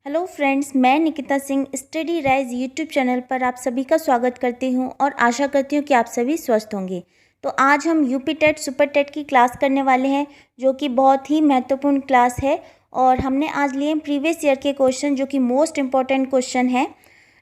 Hello friends, मैं Nikita Singh study rise YouTube channel पर आप सभी का स्वागत करती हूं और आशा करती हूं कि आप सभी स्वस्थ होंगे। तो आज हम यूपी टेट सुपर टेट की क्लास करने वाले हैं, जो कि बहुत ही महत्वपूर्ण क्लास है। और हमने आज लिए प्रीवियस ईयर के क्वेश्चन, जो कि मोस्ट इम्पॉर्टेंट क्वेश्चन हैं।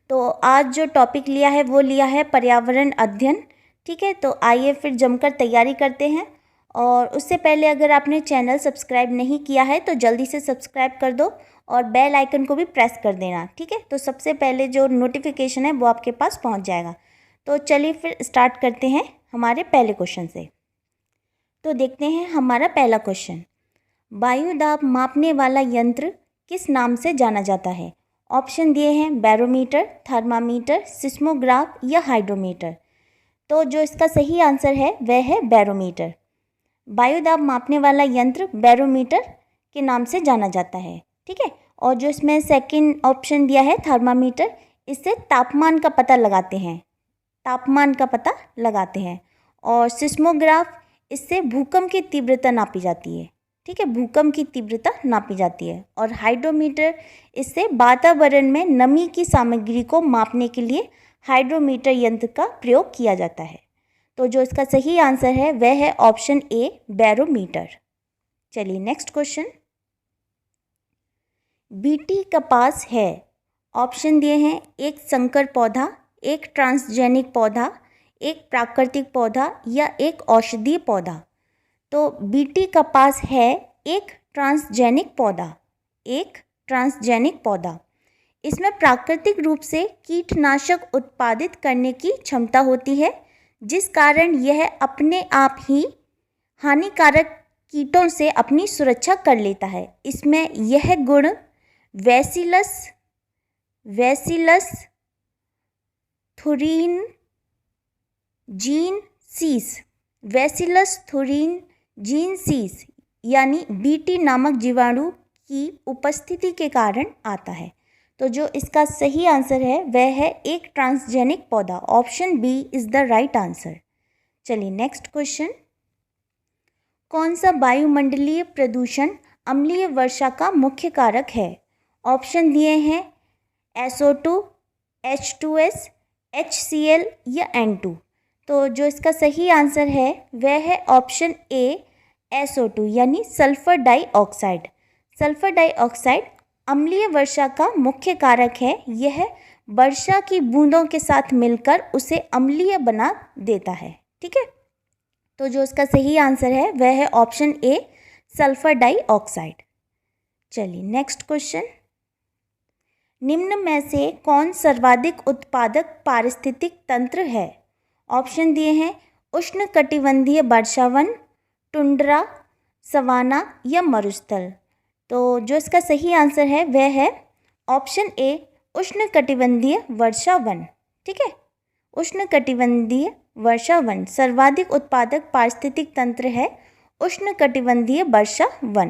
तो आज जो टॉपिक लिया है वो लिया है पर्यावरण अध्ययन। ठीक है, तो आइए फिर जमकर तैयारी करते हैं। और उससे पहले अगर आपने चैनल सब्सक्राइब नहीं किया है तो जल्दी से सब्सक्राइब कर दो और बेल आइकन को भी प्रेस कर देना। ठीक है, तो सबसे पहले जो नोटिफिकेशन है वो आपके पास पहुंच जाएगा। तो चलिए फिर स्टार्ट करते हैं हमारे पहले क्वेश्चन से। तो देखते हैं हमारा पहला क्वेश्चन, वायु दाब मापने वाला यंत्र किस नाम से जाना जाता है? ऑप्शन दिए हैं बैरोमीटर, थर्मामीटर, सिस्मोग्राफ या हाइड्रोमीटर। तो जो इसका सही आंसर है वह है बैरोमीटर। वायु दाब मापने वाला यंत्र बैरोमीटर के नाम से जाना जाता है। ठीक है, और जो इसमें सेकंड ऑप्शन दिया है थर्मामीटर, इससे तापमान का पता लगाते हैं, तापमान का पता लगाते हैं। और सिस्मोग्राफ, इससे भूकंप की तीव्रता नापी जाती है। ठीक है, भूकंप की तीव्रता नापी जाती है। और हाइड्रोमीटर, इससे वातावरण में नमी की सामग्री को मापने के लिए हाइड्रोमीटर यंत्र का प्रयोग किया जाता है। तो जो इसका सही आंसर है वह है ऑप्शन ए, बैरोमीटर। चलिए नेक्स्ट क्वेश्चन, बीटी कपास है। ऑप्शन दिए हैं एक संकर पौधा, एक ट्रांसजेनिक पौधा, एक प्राकृतिक पौधा या एक औषधीय पौधा। तो बीटी कपास है एक ट्रांसजेनिक पौधा, एक ट्रांसजेनिक पौधा। इसमें प्राकृतिक रूप से कीटनाशक उत्पादित करने की क्षमता होती है, जिस कारण यह अपने आप ही हानिकारक कीटों से अपनी सुरक्षा कर लेता है। इसमें यह गुण वैसिलस थुरिन जीन सीस यानी बीटी नामक जीवाणु की उपस्थिति के कारण आता है। तो जो इसका सही आंसर है वह है एक ट्रांसजेनिक पौधा। Option B is the right answer. चलिए नेक्स्ट क्वेश्चन, कौन सा वायुमंडलीय प्रदूषण अम्लीय वर्षा का मुख्य कारक है? ऑप्शन दिए हैं SO2, H2S, HCl या N2। तो जो इसका सही आंसर है वह है ऑप्शन ए, SO2 यानी सल्फर डाइऑक्साइड। सल्फर डाइऑक्साइड अम्लीय वर्षा का मुख्य कारक है। यह वर्षा की बूंदों के साथ मिलकर उसे अम्लीय बना देता है। ठीक है, तो जो इसका सही आंसर है वह है ऑप्शन ए, सल्फर डाइऑक्साइड। चलिए नेक्स्ट क्वेश्चन, निम्न में से कौन सर्वाधिक उत्पादक पारिस्थितिक तंत्र है? ऑप्शन दिए हैं उष्णकटिबंधीय वर्षावन, टुंड्रा, सवाना या मरुस्थल। तो जो इसका सही आंसर है वह है ऑप्शन ए, उष्णकटिबंधीय वर्षावन। ठीक है, उष्णकटिबंधीय वर्षावन सर्वाधिक उत्पादक पारिस्थितिक तंत्र है, उष्णकटिबंधीय वर्षावन।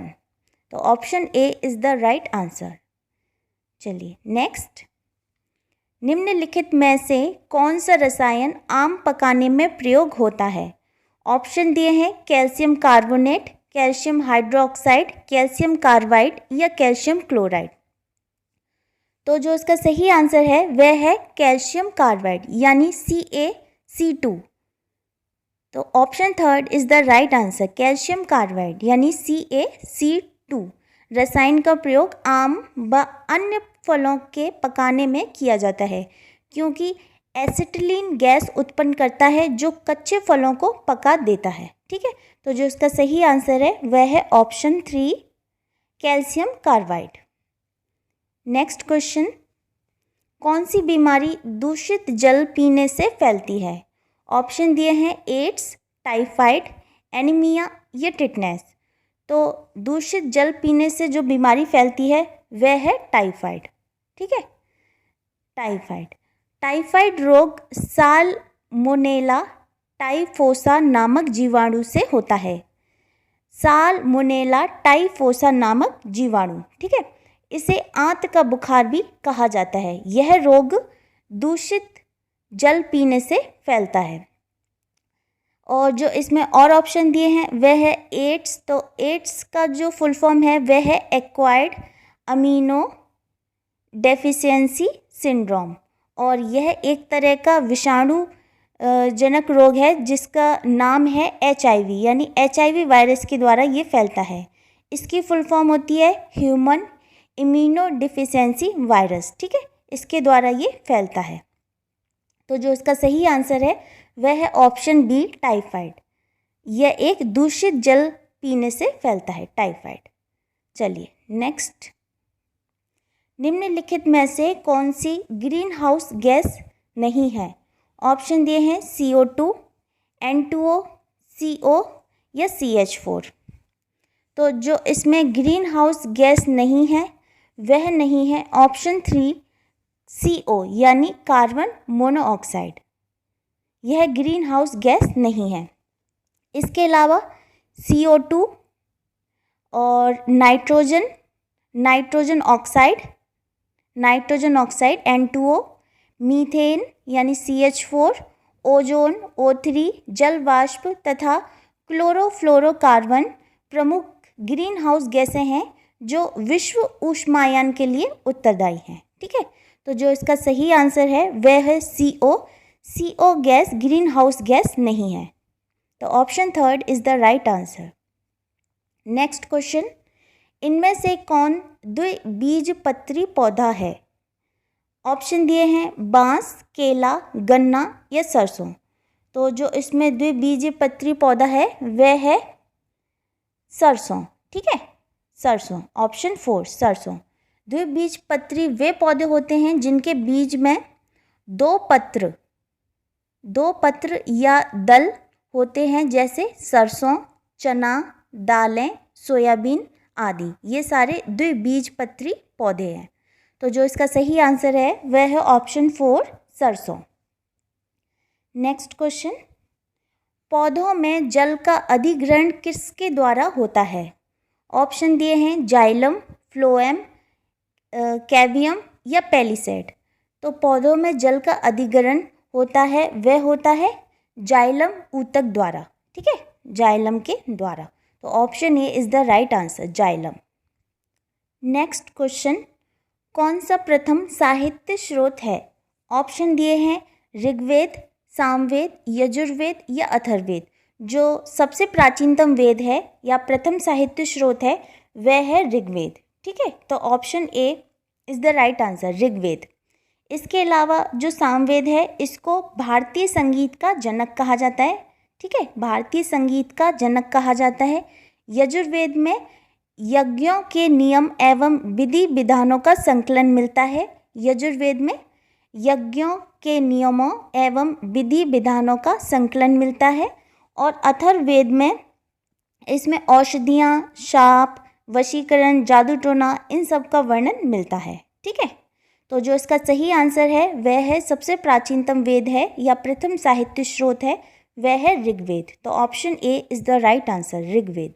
तो option A is the right answer. चलिए नेक्स्ट, निम्नलिखित में से कौन सा रसायन आम पकाने में प्रयोग होता है? ऑप्शन दिए हैं calcium carbonate, calcium hydroxide, calcium carbide या कैल्शियम क्लोराइड। तो जो इसका सही आंसर है वह है कैल्शियम कार्बाइड यानी CaC2। तो option third is the right answer, calcium carbide यानी CaC2 रसायन का प्रयोग आम व अन्य फलों के पकाने में किया जाता है, क्योंकि एसिटिलीन गैस उत्पन्न करता है जो कच्चे फलों को पका देता है। ठीक है, तो जो इसका सही आंसर है वह है option 3, calcium carbide. Next question, कौन सी बीमारी दूषित जल पीने से फैलती है? ऑप्शन दिए हैं एड्स, टाइफाइड, एनीमिया या टिटनेस। तो दूषित जल पीने से जो बीमारी फैलती है वह है टाइफाइड। ठीक है, टाइफाइड रोग साल्मोनेला टाइफोसा नामक जीवाणु से होता है। साल्मोनेला टाइफोसा नामक जीवाणु। ठीक है, इसे आंत का बुखार भी कहा जाता है। यह रोग दूषित जल पीने से फैलता है। और जो इसमें और ऑप्शन दिए हैं वह है एड्स। तो एड्स का जो फुल फॉर्म है वह है एक्वायर्ड अमीनो डेफिशिएंसी सिंड्रोम, और यह एक तरह का विषाणु जनक रोग है जिसका नाम है HIV, यानी HIV वायरस के द्वारा ये फैलता है। इसकी फुल फॉर्म होती है ह्यूमन इम्यूनो डिफिशिएंसी वायरस, ठीक है, इसके द्वारा ये फैलता है। तो जो इसका सही आंसर है वह है ऑप्शन बी, टाइफाइड। यह एक दूषित जल पीने से फैलता है, टाइफाइड। चलिए नेक्स्ट, निम्नलिखित में से कौन सी ग्रीन हाउस गैस नहीं है? ऑप्शन दिए हैं CO2, N2O, CO या CH4। तो जो इसमें ग्रीन हाउस गैस नहीं है वह नहीं है ऑप्शन 3, CO यानी कार्बन मोनोऑक्साइड। यह ग्रीन हाउस गैस नहीं है। इसके अलावा CO2 और नाइट्रोजन ऑक्साइड N2O, मीथेन यानी CH4, ओजोन O3, जल वाष्प तथा क्लोरोफ्लोरोकार्बन प्रमुख ग्रीन हाउस गैसें हैं जो विश्व ऊष्मायन के लिए उत्तरदायी हैं, ठीक है। तो जो इसका सही आंसर है वह है CO gas green house gas नहीं है। तो option 3 is the right answer. Next question, इनमें से कौन द्विबीजपत्री पौधा है? ऑप्शन दिए हैं बांस, केला, गन्ना या सरसों। तो जो इसमें द्विबीजपत्री पौधा है वह है सरसों, ठीक है, सरसों। ऑप्शन 4 सरसों। द्विबीजपत्री वे पौधे होते हैं जिनके बीज में दो पत्र या दल होते हैं, जैसे सरसों, चना, दालें, सोयाबीन आदि। ये सारे द्विबीजपत्री पौधे हैं। तो जो इसका सही आंसर है वह है ऑप्शन 4 सरसों। नेक्स्ट क्वेश्चन, पौधों में जल का अधिग्रहण किसके द्वारा होता है? ऑप्शन दिए हैं जाइलम, फ्लोएम, कैवियम या पेलिसेड। तो पौधों में जल का अधिग्रहण होता है वह होता है जाइलम ऊतक द्वारा, ठीक है, जाइलम के द्वारा। तो option A is the right answer, xylem. Next question, कौन सा प्रथम साहित्य स्रोत है? ऑप्शन दिए हैं ऋग्वेद, सामवेद, यजुर्वेद या अथर्ववेद। जो सबसे प्राचीनतम वेद है या प्रथम साहित्य स्रोत है वह है ऋग्वेद, ठीक है। तो option A is the right answer, Rigveda. इसके अलावा जो सामवेद है इसको भारतीय संगीत का जनक कहा जाता है, ठीक है, भारतीय संगीत का जनक कहा जाता है। यजुर्वेद में यज्ञों के नियम एवं विधि विधानों का संकलन मिलता है। यजुर्वेद में यज्ञों के नियमों एवं विधि विधानों का संकलन मिलता है। और अथर्ववेद में इसमें औषधियाँ, शाप, वशीकरण, जादू टोना, इन सब का वर्णन मिलता है, ठीक है। तो जो इसका सही आंसर है वह है सबसे प्राचीनतम वेद है या प्रथम साहित्य स्रोत है वह है ऋग्वेद। तो option A is the right answer, Rigveda.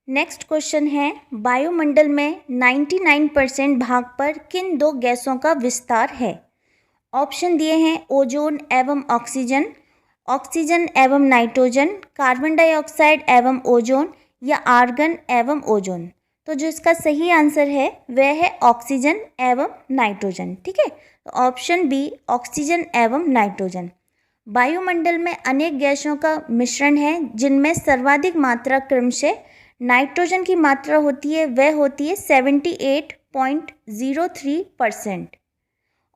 Next question है, वायुमंडल में 99% भाग पर किन दो गैसों का विस्तार है? ऑप्शन दिए हैं ओजोन एवं ऑक्सीजन, ऑक्सीजन एवं नाइट्रोजन, कार्बन डाइऑक्साइड एवं ओजोन या आर्गन एवं ओजोन। तो जो इसका सही आंसर है वह है ऑक्सीजन एवं नाइट्रोजन, ठीक है। तो ऑप्शन बी, ऑक्सीजन एवं नाइट्रोजन। वायुमंडल में अनेक गैसों का मिश्रण है जिनमें सर्वाधिक मात्रा क्रमशः नाइट्रोजन की मात्रा होती है, वह होती है 78.03%,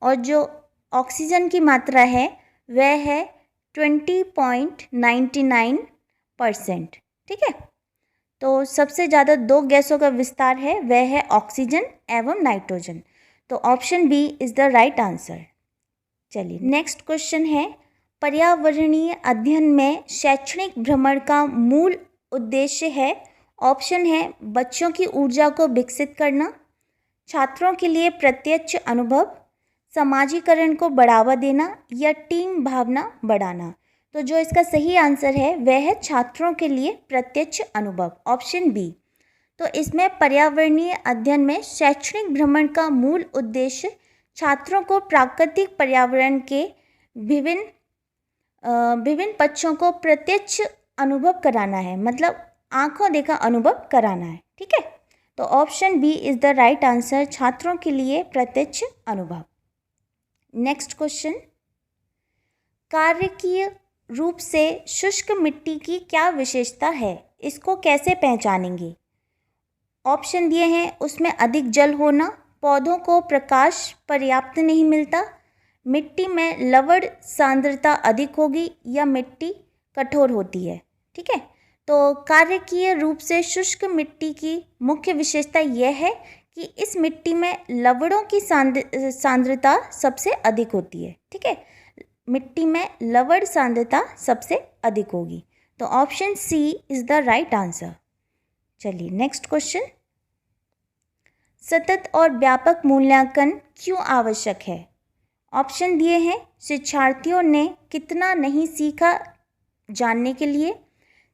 और जो ऑक्सीजन की मात्रा है वह है 20.99%, ठीक है। तो सबसे ज़्यादा दो गैसों का विस्तार है वह है ऑक्सीजन एवं नाइट्रोजन। तो option B is the right answer. चलिए नेक्स्ट क्वेश्चन है, पर्यावरणीय अध्ययन में शैक्षणिक भ्रमण का मूल उद्देश्य है। ऑप्शन है बच्चों की ऊर्जा को विकसित करना, छात्रों के लिए प्रत्यक्ष अनुभव, समाजीकरण को बढ़ावा देना या टीम भावना बढ़ाना। तो जो इसका सही आंसर है वह है छात्रों के लिए प्रत्यक्ष अनुभव, ऑप्शन बी। तो इसमें पर्यावरणीय अध्ययन में शैक्षणिक भ्रमण का मूल उद्देश्य छात्रों को प्राकृतिक पर्यावरण के विभिन्न पक्षों को प्रत्यक्ष अनुभव कराना है, मतलब आंखों देखा अनुभव कराना है, ठीक है। तो option B is the right answer, छात्रों के लिए प्रत्यक्ष अनुभव। नेक्स्ट क्वेश्चन, कार्यकीय रूप से शुष्क मिट्टी की क्या विशेषता है, इसको कैसे पहचानेंगे? ऑप्शन दिए हैं, उसमें अधिक जल होना, पौधों को प्रकाश पर्याप्त नहीं मिलता, मिट्टी में लवण सांद्रता अधिक होगी, या मिट्टी कठोर होती है। ठीक है, तो कार्यकीय रूप से शुष्क मिट्टी की मुख्य विशेषता यह है कि इस मिट्टी में लवणों की सांद्रता सबसे अधिक होती है। ठीक है, मिट्टी में लवण सांद्रता सबसे अधिक होगी। तो option C is the right answer. चलिए नेक्स्ट क्वेश्चन, सतत और व्यापक मूल्यांकन क्यों आवश्यक है? ऑप्शन दिए हैं, शिक्षार्थियों ने कितना नहीं सीखा जानने के लिए,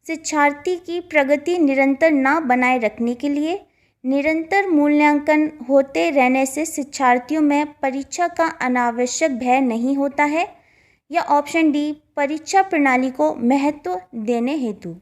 शिक्षार्थी की प्रगति निरंतर ना बनाए रखने के लिए, निरंतर मूल्यांकन होते रहने से शिक्षार्थियों में परीक्षा का अनावश्यक भय नहीं होता है, या ऑप्शन डी, परीक्षा प्रणाली को महत्व देने हेतु।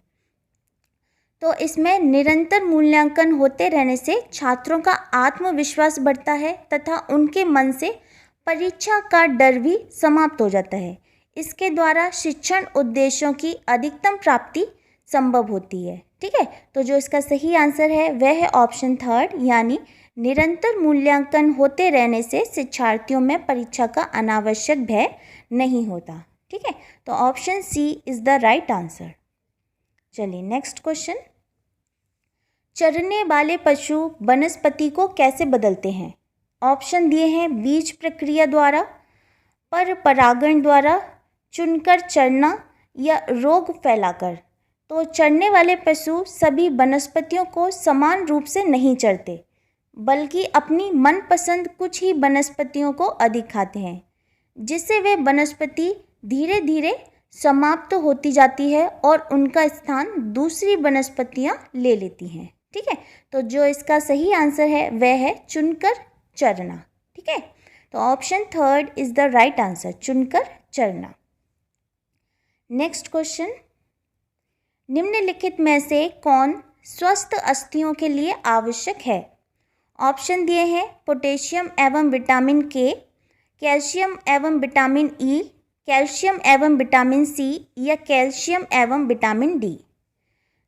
तो इसमें निरंतर मूल्यांकन होते रहने से छात्रों का आत्मविश्वास बढ़ता है तथा उनके मन से परीक्षा का डर भी समाप्त हो जाता है। इसके द्वारा शिक्षण उद्देश्यों की अधिकतम प्राप्ति संभव होती है। ठीक है, तो जो इसका सही आंसर है वह है ऑप्शन थर्ड, यानी निरंतर मूल्यांकन होते रहने से शिक्षार्थियों में परीक्षा का अनावश्यक भय नहीं होता। ठीक है, तो option C is the right answer. चलिए नेक्स्ट क्वेश्चन, चरने वाले पशु वनस्पति को कैसे बदलते हैं? ऑप्शन दिए हैं, बीज प्रक्रिया द्वारा, पर परागण द्वारा, चुनकर चरना, या रोग फैलाकर। तो चरने वाले पशु सभी वनस्पतियों को समान रूप से नहीं चरते, बल्कि अपनी मनपसंद कुछ ही वनस्पतियों को अधिक खाते हैं, जिससे वे वनस्पति धीरे धीरे समाप्त होती जाती है और उनका स्थान दूसरी वनस्पतियां ले लेती हैं। ठीक है, तो जो इसका सही आंसर है वह है चुनकर चरना। ठीक है, तो option third is the right answer, चुनकर चरना। नेक्स्ट क्वेश्चन, निम्नलिखित में से कौन स्वस्थ अस्थियों के लिए आवश्यक है? ऑप्शन दिए हैं, पोटेशियम एवं विटामिन के, कैल्शियम एवं विटामिन ई, कैल्शियम एवं विटामिन सी, या कैल्शियम एवं विटामिन डी।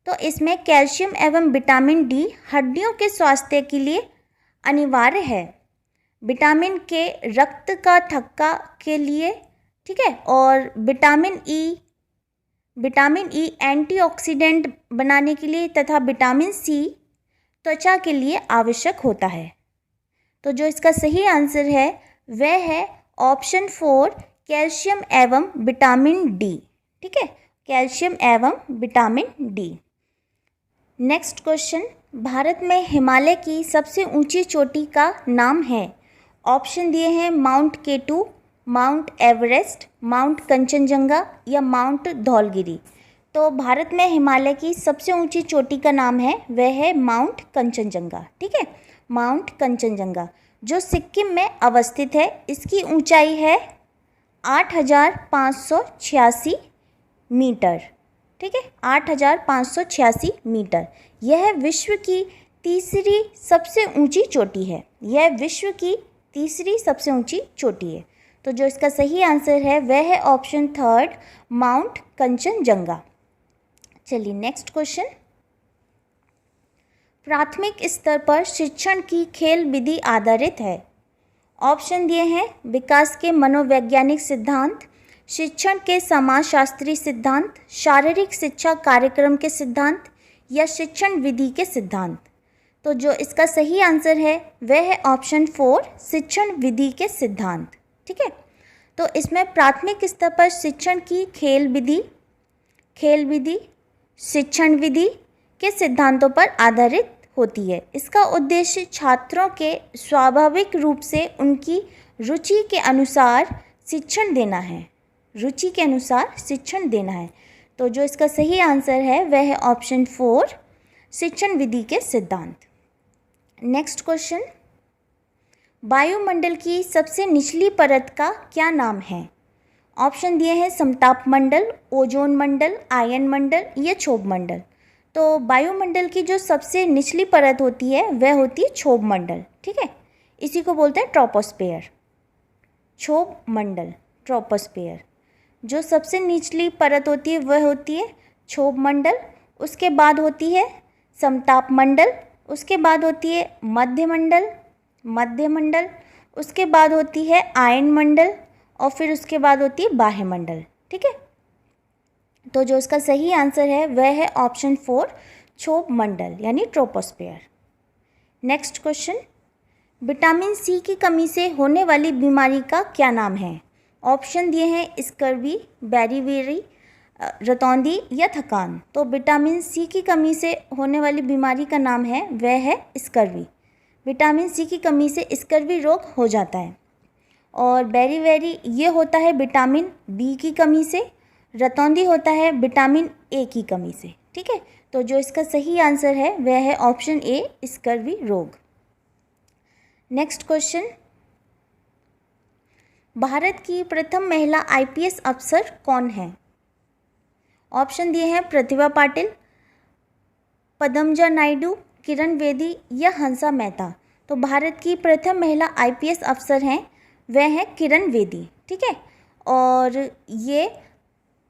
तो इसमें कैल्शियम एवं विटामिन डी हड्डियों के स्वास्थ्य के लिए अनिवार्य है, विटामिन के रक्त का थक्का के लिए, ठीक है, और विटामिन ई एंटीऑक्सीडेंट बनाने के लिए, तथा विटामिन सी त्वचा के लिए आवश्यक होता है। तो जो इसका सही आंसर है वह है ऑप्शन 4, कैल्शियम एवं विटामिन डी। ठीक है, कैल्शियम एवं vitamin D. Next question, Bharat में हिमालय की सबसे ऊंची चोटी का नाम है? ऑप्शन दिए हैं, mount K two, mount Everest, mount Kanchenjunga, या माउंट धौलगिरी। तो भारत में हिमालय की सबसे ऊंची चोटी का नाम है वह है माउंट कंचनजंगा। ठीक है, माउंट कंचनजंगा जो सिक्किम में अवस्थित है, इसकी ऊंचाई है 8,586 मीटर। ठीक है, 8,586 मीटर। यह विश्व की तीसरी सबसे ऊंची चोटी है, यह विश्व की तीसरी सबसे ऊंची चोटी है। तो जो इसका सही आंसर है वह है ऑप्शन थर्ड, माउंट कंचनजंगा। चलिए नेक्स्ट क्वेश्चन, प्राथमिक स्तर पर शिक्षण की खेल विधि आधारित है। ऑप्शन दिए हैं, विकास के मनोवैज्ञानिक सिद्धांत, शिक्षण के समाजशास्त्री सिद्धांत, शारीरिक शिक्षा कार्यक्रम के सिद्धांत, या शिक्षण विधि के सिद्धांत। तो जो इसका सही आंसर है वह है ऑप्शन 4, शिक्षण विधि के सिद्धांत। ठीक है, तो इसमें प्राथमिक स्तर पर शिक्षण की खेल विधि शिक्षण विधि के सिद्धांतों पर आधारित होती है। इसका उद्देश्य छात्रों के स्वाभाविक रूप से उनकी रुचि के अनुसार शिक्षण देना है, रुचि के अनुसार शिक्षण देना है। तो जो इसका सही आंसर है वह है ऑप्शन 4, शिक्षण विधि के सिद्धांत। नेक्स्ट क्वेश्चन, वायुमंडल की सबसे निचली परत का क्या नाम है? ऑप्शन दिए हैं, समताप मंडल, ओजोन मंडल, आयन मंडल, या क्षोभ मंडल। तो वायुमंडल की जो सबसे निचली परत होती है वह होती है क्षोभ मंडल, ठीक है। इसी को बोलते हैं ट्रोपोस्फेयर, क्षोभ मंडल, ट्रोपोस्फेयर। जो सबसे निचली परत होती है वह होती है क्षोभ मंडल, उसके बाद होती है समताप मंडल, उसके बाद होती है मध्य मंडल, उसके बाद होती है आयन मंडल और फिर उसके बाद होती है बाह्य मंडल, ठीक है। तो जो इसका सही आंसर है वह है ऑप्शन 4 क्षोभ मंडल यानी troposphere. Next question, vitamin C की कमी से होने वाली बीमारी का क्या नाम है? ऑप्शन दिए हैं स्कर्वी, बेरीबेरी, रतौंधी या थकान। तो विटामिन सी की कमी से होने वाली बीमारी का नाम है वह है स्कर्वी। विटामिन सी की कमी से स्कर्वी रोग हो जाता है। और बेरीबेरी ये होता है विटामिन बी की कमी से, रतौंधी होता है विटामिन ए की कमी से, ठीक है। तो जो इसका सही आंसर है वह है ऑप्शन ए स्कर्वी रोग। नेक्स्ट क्वेश्चन, भारत की प्रथम महिला आईपीएस अफसर कौन है? ऑप्शन दिए हैं प्रतिभा पाटिल, पद्मजा नायडू, किरण बेदी या हंसा मेहता। तो भारत की प्रथम महिला आईपीएस अफसर हैं वह हैं किरण बेदी, ठीक है। और ये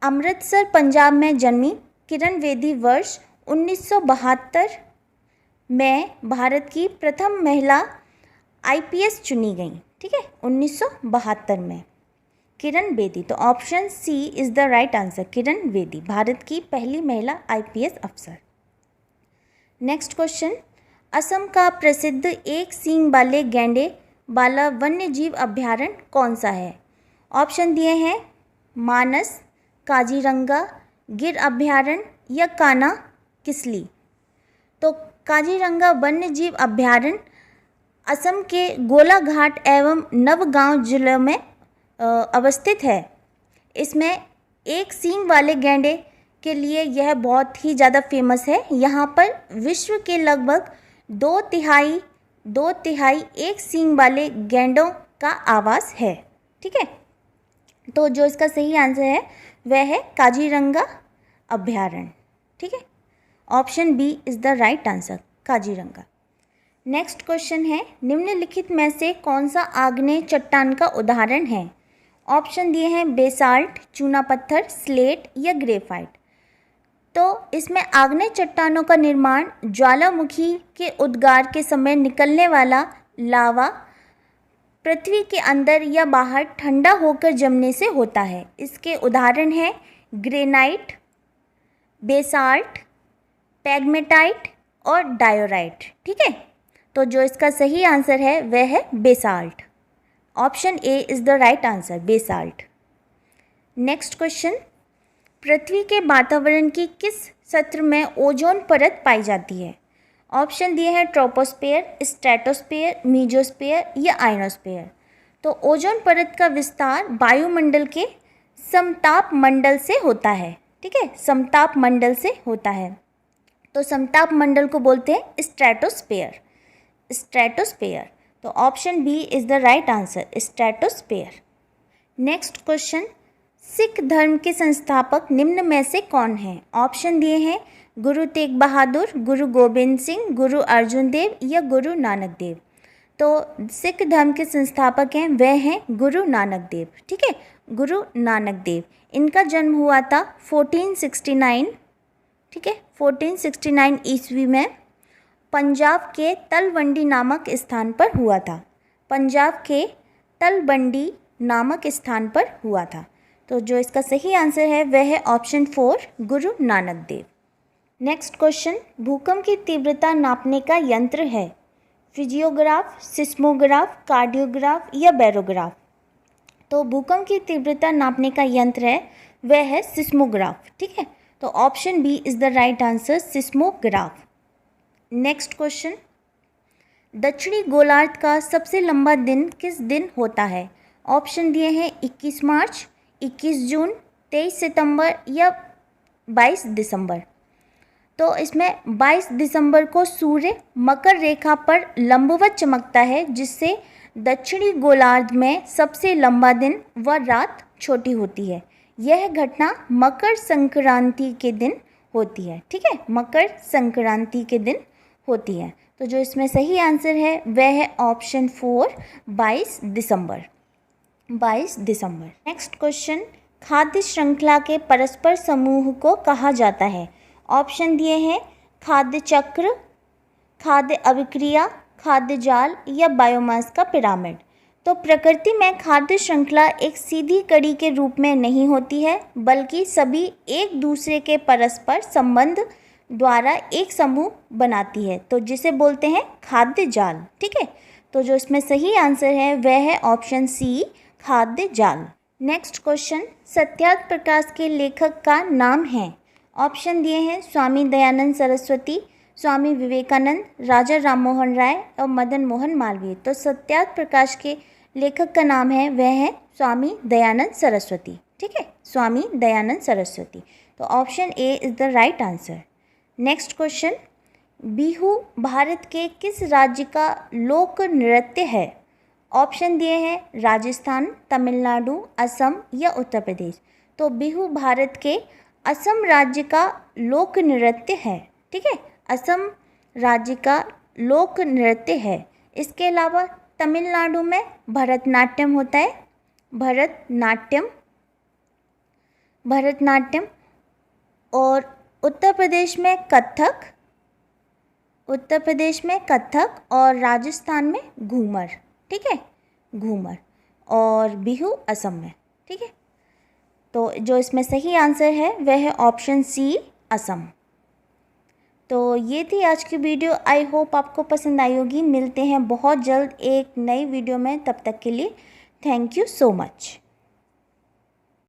अमृतसर पंजाब में जन्मी किरण बेदी वर्ष 1972 में भारत की प्रथम महिला आईपीएस चुनी गई, ठीक है, 1972 में किरण बेदी। तो option C is the right answer, Kiran Bedi Bharat की पहली महिला आईपीएस अफसर। नेक्स्ट क्वेश्चन, असम का प्रसिद्ध एक सींग वाले गैंडे वाला वन्य जीव अभ्यारण्य कौन सा है? ऑप्शन दिए हैं मानस, काजीरंगा, गिर अभ्यारण्य या कान्हा किसली। तो काजीरंगा वन्य जीव अभ्यारण्य असम के गोलाघाट एवं नवगांव जिलों में अवस्थित है। इसमें एक सींग वाले गैंडे के लिए यह बहुत ही ज़्यादा फेमस है। यहाँ पर विश्व के लगभग दो तिहाई एक सींग वाले गैंडों का आवास है, ठीक है। तो जो इसका सही आंसर है वह है काजीरंगा अभ्यारण्य, ठीक है। Option B is the right answer, Kaziranga. Next question है, निम्नलिखित में से कौन सा आग्नेय चट्टान का उदाहरण है? ऑप्शन दिए हैं बेसाल्ट, चूना पत्थर, स्लेट या ग्रेफाइट। तो इसमें आग्नेय चट्टानों का निर्माण ज्वालामुखी के उद्गार के समय निकलने वाला लावा पृथ्वी के अंदर या बाहर ठंडा होकर जमने से होता है। इसके उदाहरण हैं ग्रेनाइट, बेसाल्ट, पैगमेटाइट और डायोराइट, ठीक है। तो जो इसका सही आंसर है वह है basalt. Option A is the right answer, basalt. Next question, पृथ्वी के वातावरण की किस सत्र में ओजोन परत पाई जाती है? ऑप्शन दिए हैं ट्रोपोस्फेयर, स्ट्रेटोस्फेयर, मीजोस्फेयर या आयनोस्फेयर। तो ओजोन परत का विस्तार वायुमंडल के समताप मंडल से होता है, ठीक है, समताप मंडल से होता है। तो समताप मंडल को बोलते हैं स्ट्रेटोस्फेयर, स्ट्रेटोस्फेयर। तो option B is the right answer, stratosphere. Next question, Sikh धर्म के संस्थापक निम्न में से कौन हैं? ऑप्शन दिए हैं गुरु तेग बहादुर, गुरु गोबिंद सिंह, गुरु अर्जुन देव या गुरु नानक देव। तो सिख धर्म के संस्थापक हैं वह हैं गुरु नानक देव, ठीक है, गुरु नानक देव। इनका जन्म हुआ था 1469, ठीक है, 1469 ईस्वी में पंजाब के तलवंडी नामक स्थान पर हुआ था। पंजाब के तलवंडी नामक स्थान पर हुआ था। तो जो इसका सही आंसर है वह है option 4 Guru Nanak Dev. Next question, भूकंप की तीव्रता नापने का यंत्र है फिजियोग्राफ, सिस्मोग्राफ, कार्डियोग्राफ या बैरोग्राफ। तो भूकंप की तीव्रता नापने का यंत्र है वह है सिस्मोग्राफ, ठीक है। तो option B is the right answer, seismograph. Next question, दक्षिणी गोलार्ध का सबसे लंबा दिन किस दिन होता है? ऑप्शन दिए हैं 21 मार्च, 21 जून, 23 सितंबर या 22 दिसंबर। तो इसमें 22 दिसंबर को सूर्य मकर रेखा पर लंबवत चमकता है, जिससे दक्षिणी गोलार्ध में सबसे लंबा दिन व रात छोटी होती है। यह घटना मकर संक्रांति के दिन होती है, ठीक है, मकर संक्रांति के दिन होती है। तो जो इसमें सही आंसर है वह है ऑप्शन 4, 22 दिसंबर। 22 दिसंबर। नेक्स्ट क्वेश्चन, खाद्य श्रृंखला के परस्पर समूह को कहा जाता है? ऑप्शन दिए हैं खाद्य चक्र, खाद्य अभिक्रिया, खाद्य जाल या बायोमास का पिरामिड। तो प्रकृति में खाद्य श्रृंखला एक सीधी कड़ी के रूप में नहीं होती है, बल्कि सभी एक दूसरे के परस्पर संबंध द्वारा एक समूह बनाती है, तो जिसे बोलते हैं खाद्य जाल, ठीक है। तो जो इसमें सही आंसर है वह है ऑप्शन सी, खाद्य जाल। नेक्स्ट क्वेश्चन, सत्यार्थ प्रकाश के लेखक का नाम है? ऑप्शन दिए हैं स्वामी दयानंद सरस्वती, स्वामी विवेकानंद, राजा राममोहन राय और मदन मोहन मालवीय। तो सत्यार्थ प्रकाश के लेखक का नाम है वह है स्वामी दयानंद सरस्वती, ठीक है, स्वामी दयानंद सरस्वती। तो option A is the right answer. Next question, Bihu Bharat के किस राज्य का लोक नृत्य है? ऑप्शन दिए हैं राजस्थान, तमिलनाडु, असम या उत्तर प्रदेश। तो बिहू भारत के असम राज्य का लोक नृत्य है, ठीक है, असम राज्य का लोक नृत्य है। इसके अलावा तमिलनाडु में भरतनाट्यम होता है, भरतनाट्यम, और उत्तर प्रदेश में कथक और राजस्थान में घूमर, ठीक है, घूमर, और बिहू असम में, ठीक है। तो जो इसमें सही आंसर है वह है ऑप्शन सी, असम। तो ये थी आज की वीडियो। आई होप आपको पसंद आई होगी। मिलते हैं बहुत जल्द एक नई वीडियो में, तब तक के लिए थैंक यू सो मच।